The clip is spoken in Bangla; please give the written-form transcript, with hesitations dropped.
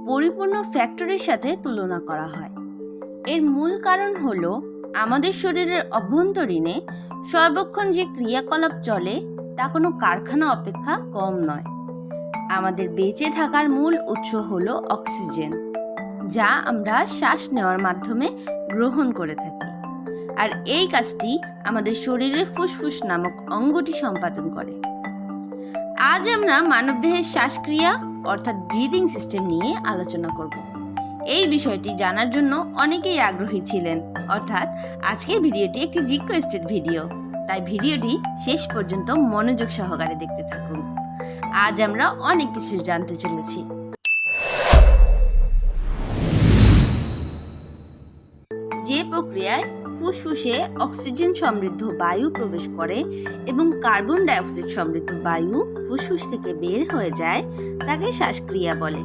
পরিপূর্ণ ফ্যাক্টরের সাথে তুলনা করা হয়। এর মূল কারণ হলো আমাদের শরীরের অভ্যন্তরীণে সর্বক্ষণ যে ক্রিয়াকলাপ চলে তা কোনো কারখানা অপেক্ষা কম নয়। আমাদের বেঁচে থাকার মূল উৎস হলো অক্সিজেন, যা আমরা শ্বাস নেওয়ার মাধ্যমে গ্রহণ করে থাকি। আর এই কাজটি আমাদের শরীরের ফুসফুস নামক অঙ্গটি সম্পাদন করে। আজ আমরা মানবদেহের শ্বাসক্রিয়া অর্থাৎ ব্রিদিং সিস্টেম নিয়ে আলোচনা করব। এই বিষয়টি জানার জন্য অনেকেই আগ্রহী ছিলেন, অর্থাৎ আজকের ভিডিওটি একটি রিকোয়েস্টেড ভিডিও, তাই ভিডিওটি শেষ পর্যন্ত মনোযোগ সহকারে দেখতে থাকুন। আজ আমরা অনেক কিছু জানতে চলেছি। যে প্রক্রিয়ায় ফুসফুসে অক্সিজেন সমৃদ্ধ বায়ু প্রবেশ করে এবং কার্বন ডাইঅক্সাইড সমৃদ্ধ বায়ু ফুসফুস থেকে বের হয়ে যায় তাকে শ্বাসক্রিয়া বলে।